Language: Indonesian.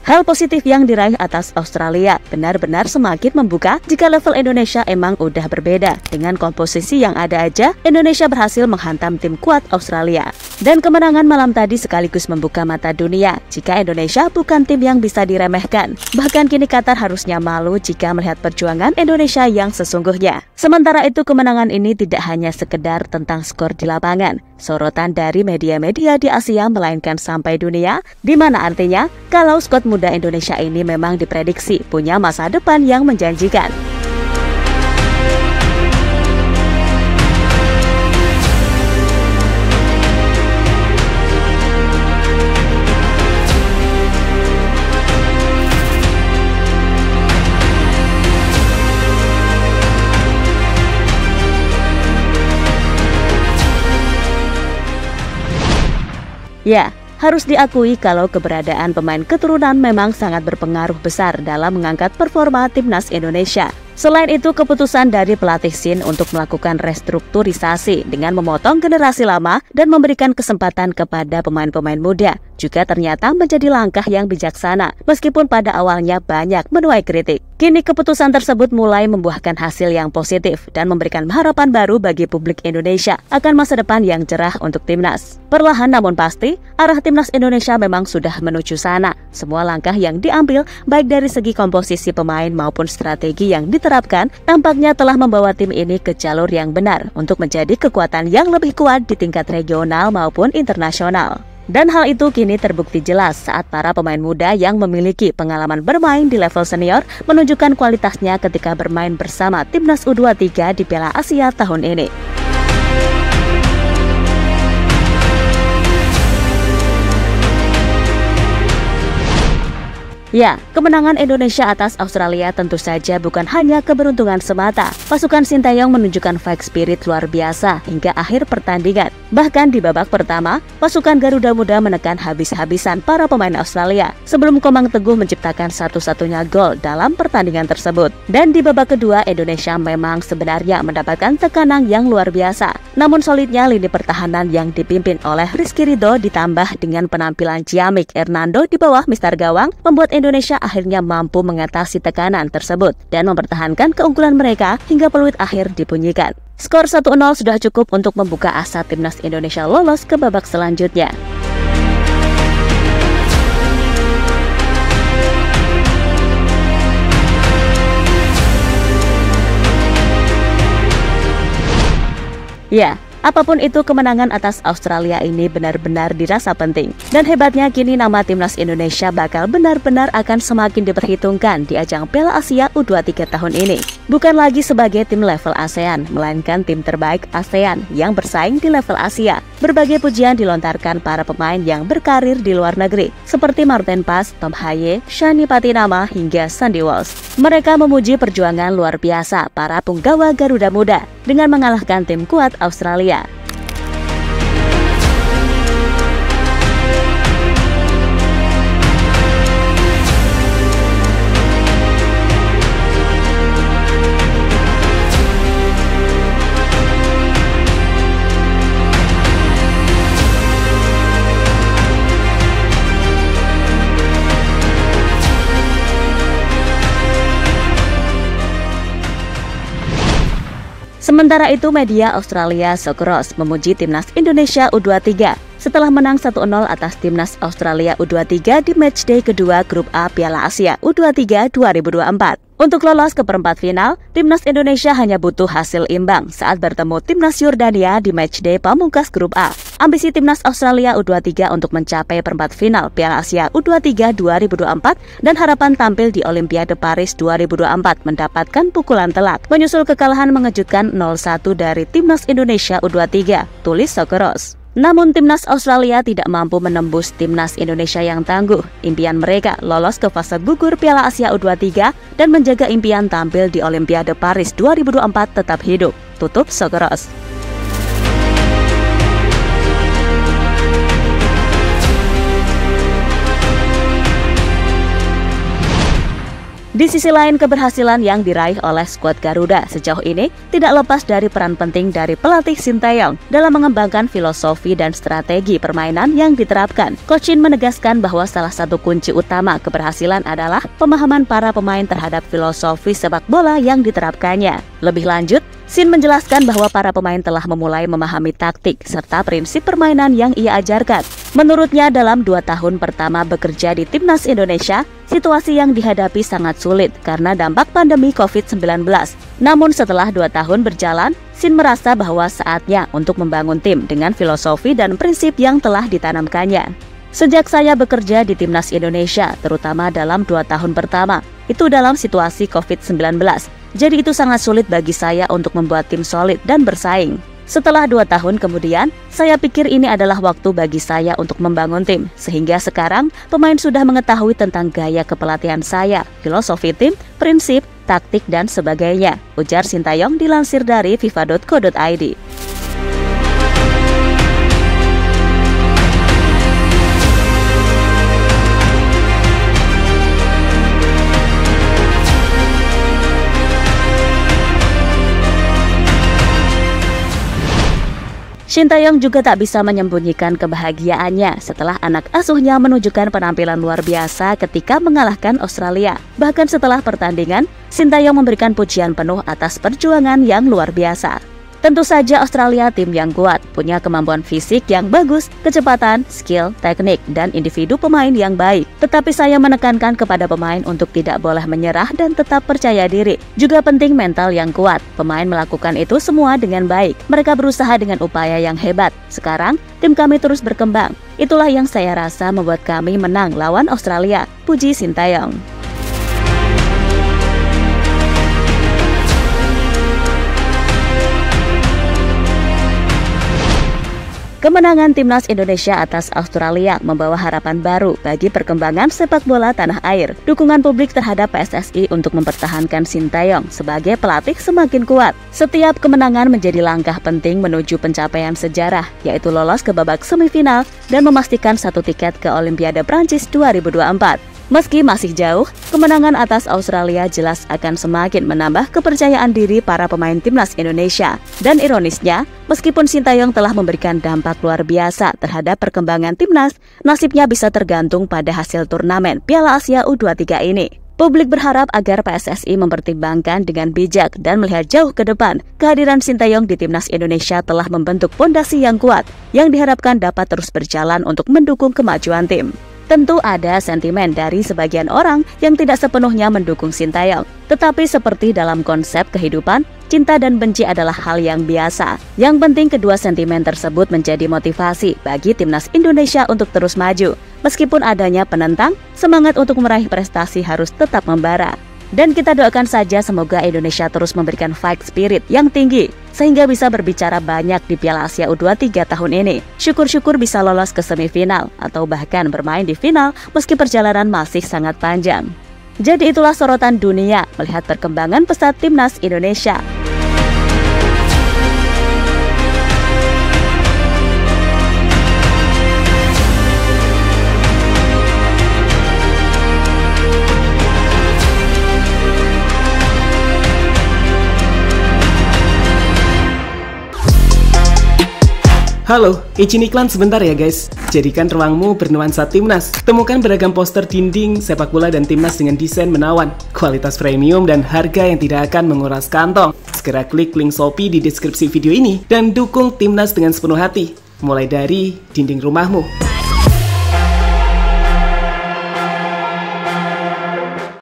Hal positif yang diraih atas Australia benar-benar semakin membuka jika level Indonesia emang udah berbeda. Dengan komposisi yang ada aja, Indonesia berhasil menghantam tim kuat Australia. Dan kemenangan malam tadi sekaligus membuka mata dunia jika Indonesia bukan tim yang bisa diremehkan. Bahkan kini Qatar harusnya malu jika melihat perjuangan Indonesia yang sesungguhnya. Sementara itu kemenangan ini tidak hanya sekedar tentang skor di lapangan. Sorotan dari media-media di Asia melainkan sampai dunia, di mana artinya kalau skuad muda Indonesia ini memang diprediksi punya masa depan yang menjanjikan. Ya, harus diakui kalau keberadaan pemain keturunan memang sangat berpengaruh besar dalam mengangkat performa timnas Indonesia. Selain itu, keputusan dari pelatih Shin untuk melakukan restrukturisasi dengan memotong generasi lama dan memberikan kesempatan kepada pemain-pemain muda juga ternyata menjadi langkah yang bijaksana meskipun pada awalnya banyak menuai kritik. Kini keputusan tersebut mulai membuahkan hasil yang positif dan memberikan harapan baru bagi publik Indonesia akan masa depan yang cerah untuk timnas. Perlahan namun pasti, arah timnas Indonesia memang sudah menuju sana. Semua langkah yang diambil baik dari segi komposisi pemain maupun strategi yang diterapkan tampaknya telah membawa tim ini ke jalur yang benar untuk menjadi kekuatan yang lebih kuat di tingkat regional maupun internasional. Dan hal itu kini terbukti jelas saat para pemain muda yang memiliki pengalaman bermain di level senior menunjukkan kualitasnya ketika bermain bersama timnas U23 di Piala Asia tahun ini. Ya, kemenangan Indonesia atas Australia tentu saja bukan hanya keberuntungan semata. Pasukan Sinteyong menunjukkan fight spirit luar biasa hingga akhir pertandingan. Bahkan di babak pertama, pasukan Garuda Muda menekan habis-habisan para pemain Australia sebelum Komang Teguh menciptakan satu-satunya gol dalam pertandingan tersebut. Dan di babak kedua, Indonesia memang sebenarnya mendapatkan tekanan yang luar biasa. Namun solidnya lini pertahanan yang dipimpin oleh Rizky Ridho ditambah dengan penampilan ciamik Hernando di bawah Mister Gawang membuat Indonesia akhirnya mampu mengatasi tekanan tersebut dan mempertahankan keunggulan mereka hingga peluit akhir dibunyikan. Skor 1-0 sudah cukup untuk membuka asa timnas Indonesia lolos ke babak selanjutnya. Ya, apapun itu kemenangan atas Australia ini benar-benar dirasa penting. Dan hebatnya kini nama timnas Indonesia bakal benar-benar akan semakin diperhitungkan di ajang Piala Asia U23 tahun ini. Bukan lagi sebagai tim level ASEAN, melainkan tim terbaik ASEAN yang bersaing di level Asia. Berbagai pujian dilontarkan para pemain yang berkarir di luar negeri, seperti Martin Pas, Tom Haye, Shani Patinama, hingga Sandy Walsh. Mereka memuji perjuangan luar biasa para punggawa Garuda Muda dengan mengalahkan tim kuat Australia. Sementara itu, media Australia Socceroos memuji timnas Indonesia U23 setelah menang 1-0 atas timnas Australia U23 di matchday kedua Grup A Piala Asia U23 2024. Untuk lolos ke perempat final, timnas Indonesia hanya butuh hasil imbang saat bertemu timnas Yordania di matchday pamungkas Grup A. Ambisi timnas Australia U23 untuk mencapai perempat final Piala Asia U23 2024 dan harapan tampil di Olimpiade Paris 2024 mendapatkan pukulan telak menyusul kekalahan mengejutkan 0-1 dari timnas Indonesia U23, tulis Socceroos. Namun timnas Australia tidak mampu menembus timnas Indonesia yang tangguh. Impian mereka lolos ke fase gugur Piala Asia U23 dan menjaga impian tampil di Olimpiade Paris 2024 tetap hidup, tutup Socceroos. Di sisi lain, keberhasilan yang diraih oleh skuad Garuda sejauh ini tidak lepas dari peran penting dari pelatih Sinteyong dalam mengembangkan filosofi dan strategi permainan yang diterapkan. Coach Shin menegaskan bahwa salah satu kunci utama keberhasilan adalah pemahaman para pemain terhadap filosofi sepak bola yang diterapkannya. Lebih lanjut, Shin menjelaskan bahwa para pemain telah memulai memahami taktik serta prinsip permainan yang ia ajarkan. Menurutnya, dalam 2 tahun pertama bekerja di Timnas Indonesia, situasi yang dihadapi sangat sulit karena dampak pandemi COVID-19. Namun setelah 2 tahun berjalan, Shin merasa bahwa saatnya untuk membangun tim dengan filosofi dan prinsip yang telah ditanamkannya. Sejak saya bekerja di Timnas Indonesia, terutama dalam 2 tahun pertama, itu dalam situasi COVID-19. Jadi itu sangat sulit bagi saya untuk membuat tim solid dan bersaing. Setelah 2 tahun kemudian, saya pikir ini adalah waktu bagi saya untuk membangun tim. Sehingga sekarang, pemain sudah mengetahui tentang gaya kepelatihan saya, filosofi tim, prinsip, taktik, dan sebagainya, ujar Sinteyong dilansir dari fifa.co.id. Sinteyong juga tak bisa menyembunyikan kebahagiaannya setelah anak asuhnya menunjukkan penampilan luar biasa ketika mengalahkan Australia. Bahkan setelah pertandingan, Sinteyong memberikan pujian penuh atas perjuangan yang luar biasa. Tentu saja Australia tim yang kuat, punya kemampuan fisik yang bagus, kecepatan, skill, teknik, dan individu pemain yang baik. Tetapi saya menekankan kepada pemain untuk tidak boleh menyerah dan tetap percaya diri. Juga penting mental yang kuat. Pemain melakukan itu semua dengan baik. Mereka berusaha dengan upaya yang hebat. Sekarang, tim kami terus berkembang. Itulah yang saya rasa membuat kami menang lawan Australia, puji Sinteyong. Kemenangan Timnas Indonesia atas Australia membawa harapan baru bagi perkembangan sepak bola tanah air. Dukungan publik terhadap PSSI untuk mempertahankan Sinteyong sebagai pelatih semakin kuat. Setiap kemenangan menjadi langkah penting menuju pencapaian sejarah, yaitu lolos ke babak semifinal dan memastikan 1 tiket ke Olimpiade Prancis 2024. Meski masih jauh, kemenangan atas Australia jelas akan semakin menambah kepercayaan diri para pemain Timnas Indonesia. Dan ironisnya, meskipun Sinteyong telah memberikan dampak luar biasa terhadap perkembangan Timnas, nasibnya bisa tergantung pada hasil turnamen Piala Asia U23 ini. Publik berharap agar PSSI mempertimbangkan dengan bijak dan melihat jauh ke depan. Kehadiran Sinteyong di Timnas Indonesia telah membentuk fondasi yang kuat yang diharapkan dapat terus berjalan untuk mendukung kemajuan tim. Tentu ada sentimen dari sebagian orang yang tidak sepenuhnya mendukung Sinteyong. Tetapi seperti dalam konsep kehidupan, cinta dan benci adalah hal yang biasa. Yang penting kedua sentimen tersebut menjadi motivasi bagi Timnas Indonesia untuk terus maju. Meskipun adanya penentang, semangat untuk meraih prestasi harus tetap membara. Dan kita doakan saja semoga Indonesia terus memberikan fight spirit yang tinggi sehingga bisa berbicara banyak di Piala Asia U23 tahun ini. Syukur-syukur bisa lolos ke semifinal atau bahkan bermain di final meski perjalanan masih sangat panjang. Jadi itulah sorotan dunia melihat perkembangan pesat Timnas Indonesia. Halo, izin iklan sebentar ya guys. Jadikan ruangmu bernuansa Timnas. Temukan beragam poster dinding, sepak bola dan Timnas dengan desain menawan, kualitas premium dan harga yang tidak akan menguras kantong. Segera klik link Shopee di deskripsi video ini dan dukung Timnas dengan sepenuh hati. Mulai dari dinding rumahmu.